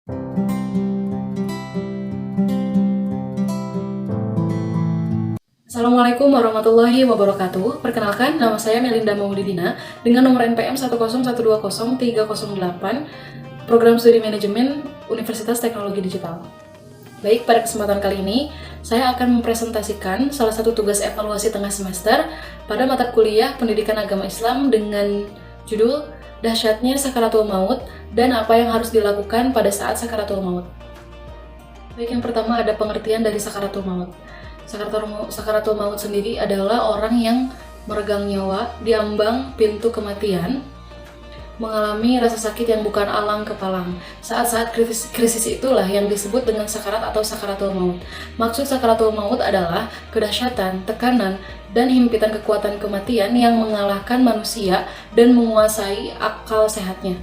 Assalamualaikum warahmatullahi wabarakatuh. Perkenalkan, nama saya Melinda Maulidina dengan nomor NPM 1012308, Program Studi Manajemen Universitas Teknologi Digital. Baik, pada kesempatan kali ini, saya akan mempresentasikan salah satu tugas evaluasi tengah semester pada mata kuliah Pendidikan Agama Islam dengan judul Dahsyatnya Sakaratul Maut dan apa yang harus dilakukan pada saat sakaratul maut. Baik, yang pertama ada pengertian dari sakaratul maut. Sakaratul maut sendiri adalah orang yang meregang nyawa di ambang pintu kematian, mengalami rasa sakit yang bukan alang kepalang. Saat-saat krisis itulah yang disebut dengan sakarat atau sakaratul maut. Maksud sakaratul maut adalah kedahsyatan, tekanan, dan himpitan kekuatan kematian yang mengalahkan manusia dan menguasai akal sehatnya.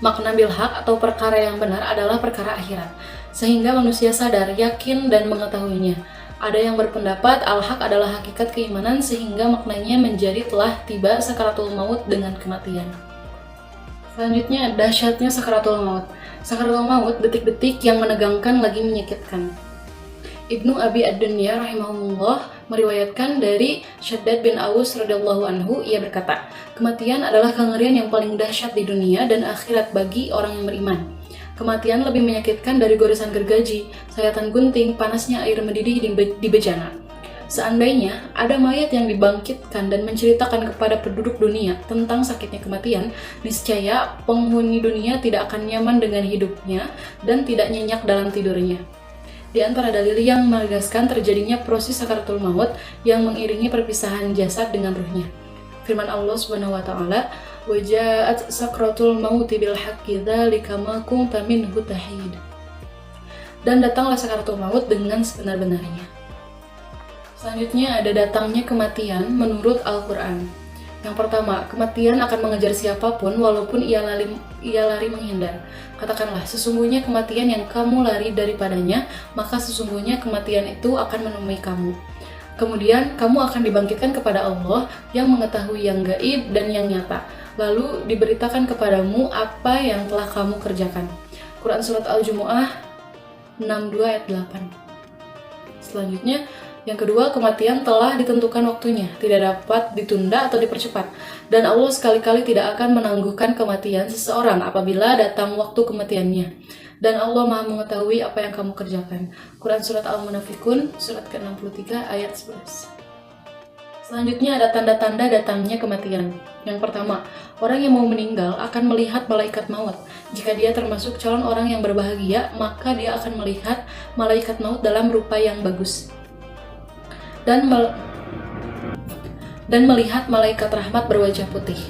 Makna bilhaq atau perkara yang benar adalah perkara akhirat, sehingga manusia sadar, yakin, dan mengetahuinya. Ada yang berpendapat al-haq adalah hakikat keimanan sehingga maknanya menjadi telah tiba sakaratul maut dengan kematian. Selanjutnya, dahsyatnya sakaratul maut. Sakaratul maut, detik-detik yang menegangkan lagi menyakitkan. Ibnu Abi Ad-Dunya rahimahullah meriwayatkan dari Syaddad bin Aus radhiyallahu anhu, ia berkata, kematian adalah kengerian yang paling dahsyat di dunia dan akhirat bagi orang yang beriman. Kematian lebih menyakitkan dari goresan gergaji, sayatan gunting, panasnya air mendidih di bejana. Seandainya ada mayat yang dibangkitkan dan menceritakan kepada penduduk dunia tentang sakitnya kematian, niscaya penghuni dunia tidak akan nyaman dengan hidupnya dan tidak nyenyak dalam tidurnya. Di antara dalil yang menegaskan terjadinya proses sakaratul maut yang mengiringi perpisahan jasad dengan ruhnya. Firman Allah Subhanahu wa taala, "Wa ja'at sakratul mauti bil haqqi dzalika ma kunta minhu tahid." Dan datanglah sakaratul maut dengan sebenar-benarnya. Selanjutnya ada datangnya kematian menurut Al-Qur'an. Yang pertama, kematian akan mengejar siapapun walaupun ia lari menghindar. Katakanlah, sesungguhnya kematian yang kamu lari daripadanya, maka sesungguhnya kematian itu akan menemui kamu. Kemudian, kamu akan dibangkitkan kepada Allah yang mengetahui yang gaib dan yang nyata. Lalu diberitakan kepadamu apa yang telah kamu kerjakan. Quran Surat Al-Jumu'ah 62 ayat 8. Selanjutnya, yang kedua, kematian telah ditentukan waktunya, tidak dapat ditunda atau dipercepat. Dan Allah sekali-kali tidak akan menangguhkan kematian seseorang apabila datang waktu kematiannya. Dan Allah Maha mengetahui apa yang kamu kerjakan. Quran Surat Al-Munafikun, surat ke-63, ayat 11. Selanjutnya ada tanda-tanda datangnya kematian. Yang pertama, orang yang mau meninggal akan melihat malaikat maut. Jika dia termasuk calon orang yang berbahagia, maka dia akan melihat malaikat maut dalam rupa yang bagus. Dan melihat malaikat rahmat berwajah putih.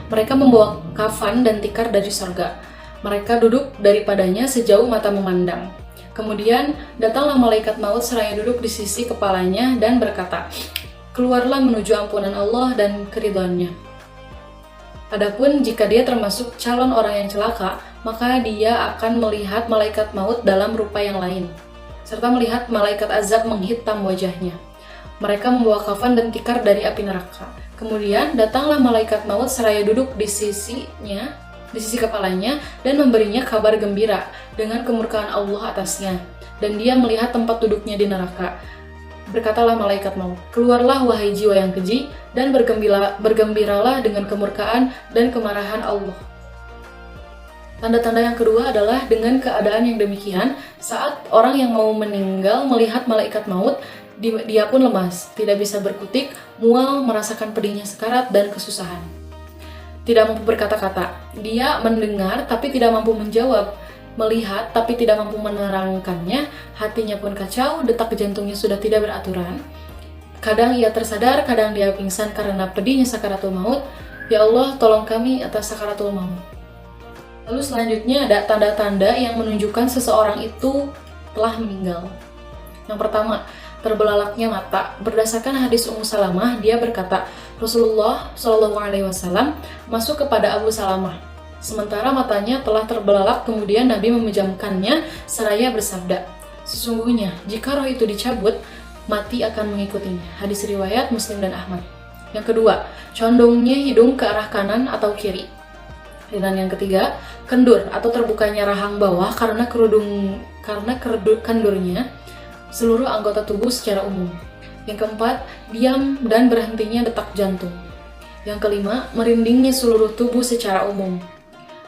Mereka membawa kafan dan tikar dari sorga. Mereka duduk daripadanya sejauh mata memandang. Kemudian datanglah malaikat maut seraya duduk di sisi kepalanya dan berkata, keluarlah menuju ampunan Allah dan keridhaannya. Adapun jika dia termasuk calon orang yang celaka, maka dia akan melihat malaikat maut dalam rupa yang lain, serta melihat malaikat azab menghitam wajahnya. Mereka membawa kafan dan tikar dari api neraka. Kemudian datanglah malaikat maut seraya duduk di sisi kepalanya dan memberinya kabar gembira dengan kemurkaan Allah atasnya. Dan dia melihat tempat duduknya di neraka. Berkatalah malaikat maut, keluarlah wahai jiwa yang keji dan bergembiralah dengan kemurkaan dan kemarahan Allah. Tanda-tanda yang kedua adalah dengan keadaan yang demikian, saat orang yang mau meninggal melihat malaikat maut, dia pun lemas, tidak bisa berkutik, mual, merasakan pedihnya sekarat dan kesusahan. Tidak mampu berkata-kata, dia mendengar tapi tidak mampu menjawab, melihat tapi tidak mampu menerangkannya, hatinya pun kacau, detak jantungnya sudah tidak beraturan. Kadang ia tersadar, kadang dia pingsan karena pedihnya sakaratul maut. Ya Allah, tolong kami atas sakaratul maut. Lalu selanjutnya ada tanda-tanda yang menunjukkan seseorang itu telah meninggal. Yang pertama, terbelalaknya mata. Berdasarkan hadis Ummu Salamah, dia berkata, Rasulullah Shallallahu Alaihi Wasallam masuk kepada Abu Salamah. Sementara matanya telah terbelalak, kemudian Nabi memejamkannya seraya bersabda, sesungguhnya jika roh itu dicabut, mati akan mengikutinya. Hadis riwayat Muslim dan Ahmad. Yang kedua, condongnya hidung ke arah kanan atau kiri. Dan yang ketiga, kendur atau terbukanya rahang bawah karena kendurnya seluruh anggota tubuh secara umum. Yang keempat, diam dan berhentinya detak jantung. Yang kelima, merindingnya seluruh tubuh secara umum.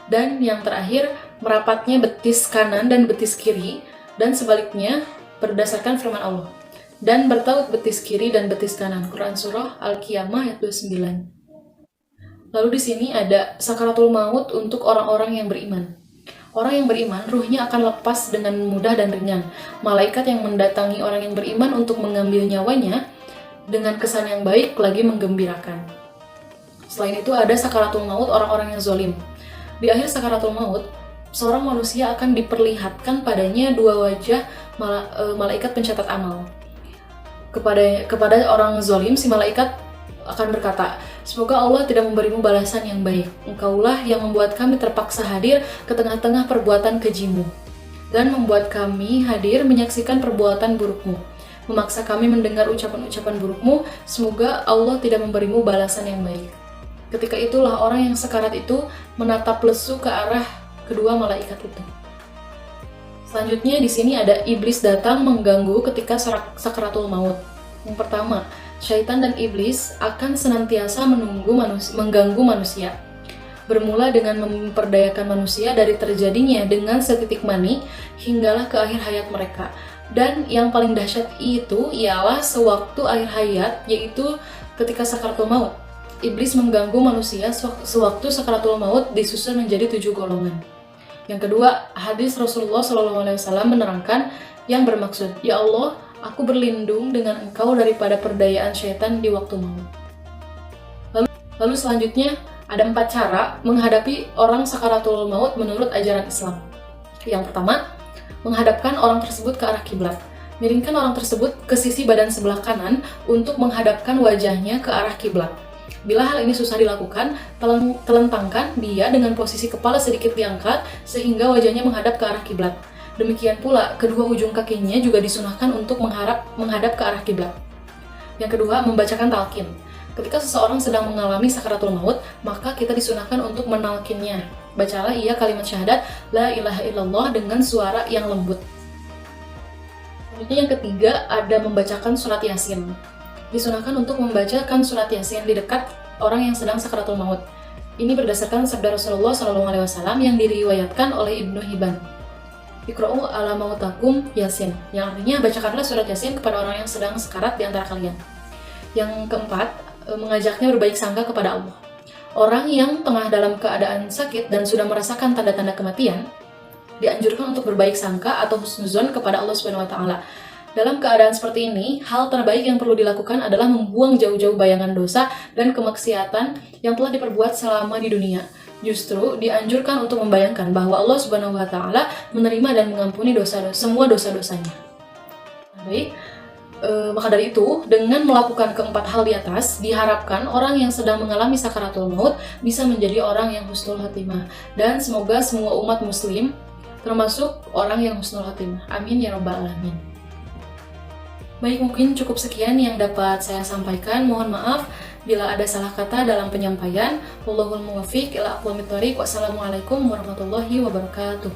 Dan yang terakhir, merapatnya betis kanan dan betis kiri, dan sebaliknya berdasarkan firman Allah. Dan bertaut betis kiri dan betis kanan. Quran Surah Al-Qiyamah ayat 29. Lalu di sini ada sakaratul maut untuk orang-orang yang beriman. Orang yang beriman, ruhnya akan lepas dengan mudah dan ringan. Malaikat yang mendatangi orang yang beriman untuk mengambil nyawanya dengan kesan yang baik lagi menggembirakan. Selain itu ada sakaratul maut orang-orang yang zalim. Di akhir sakaratul maut, seorang manusia akan diperlihatkan padanya dua wajah malaikat pencatat amal. Kepada orang zalim, si malaikat akan berkata, "Semoga Allah tidak memberimu balasan yang baik. Engkaulah yang membuat kami terpaksa hadir ke tengah-tengah perbuatan kejimu, dan membuat kami hadir menyaksikan perbuatan burukmu. Memaksa kami mendengar ucapan-ucapan burukmu. Semoga Allah tidak memberimu balasan yang baik." Ketika itulah orang yang sekarat itu menatap lesu ke arah kedua malaikat itu. Selanjutnya di sini ada iblis datang mengganggu ketika sakaratul maut. Yang pertama, syaitan dan iblis akan senantiasa mengganggu manusia. Bermula dengan memperdayakan manusia dari terjadinya dengan setitik mani hinggalah ke akhir hayat mereka. Dan yang paling dahsyat itu ialah sewaktu akhir hayat, yaitu ketika sakaratul maut. Iblis mengganggu manusia sewaktu sakaratul maut disusun menjadi 7 golongan. Yang kedua, hadis Rasulullah SAW menerangkan yang bermaksud, "Ya Allah, aku berlindung dengan Engkau daripada perdayaan syaitan di waktu maut." Lalu selanjutnya ada 4 cara menghadapi orang sakaratul maut menurut ajaran Islam. Yang pertama, menghadapkan orang tersebut ke arah kiblat. Miringkan orang tersebut ke sisi badan sebelah kanan untuk menghadapkan wajahnya ke arah kiblat. Bila hal ini susah dilakukan, telentangkan dia dengan posisi kepala sedikit diangkat sehingga wajahnya menghadap ke arah kiblat. Demikian pula, kedua ujung kakinya juga disunahkan untuk menghadap ke arah kiblat. Yang kedua, membacakan talqin. Ketika seseorang sedang mengalami sakaratul maut, maka kita disunahkan untuk menalkinnya. Bacalah ia kalimat syahadat, La ilaha illallah dengan suara yang lembut. Selanjutnya yang ketiga, ada membacakan surat Yasin. Disunahkan untuk membacakan surat Yasin di dekat orang yang sedang sakaratul maut. Ini berdasarkan sabda Rasulullah SAW yang diriwayatkan oleh Ibnu Hibban. Iqra'u ala mautakum Yasin, yang artinya bacakanlah surat Yasin kepada orang yang sedang sekarat di antara kalian. Yang keempat, mengajaknya berbaik sangka kepada Allah. Orang yang tengah dalam keadaan sakit dan sudah merasakan tanda-tanda kematian, dianjurkan untuk berbaik sangka atau husnuzon kepada Allah Subhanahu wa Ta'ala. Dalam keadaan seperti ini, hal terbaik yang perlu dilakukan adalah membuang jauh-jauh bayangan dosa dan kemaksiatan yang telah diperbuat selama di dunia. Justru dianjurkan untuk membayangkan bahwa Allah Subhanahu wa Ta'ala menerima dan mengampuni semua dosa-dosanya. Baik, maka dari itu, dengan melakukan keempat hal di atas, diharapkan orang yang sedang mengalami sakaratul maut bisa menjadi orang yang husnul khatimah. Dan semoga semua umat muslim termasuk orang yang husnul khatimah. Amin ya rabbal alamin. Baik, mungkin cukup sekian yang dapat saya sampaikan. Mohon maaf bila ada salah kata dalam penyampaian. Wallahul muwaffiq ila aqwamit thoriq. Wassalamualaikum warahmatullahi wabarakatuh.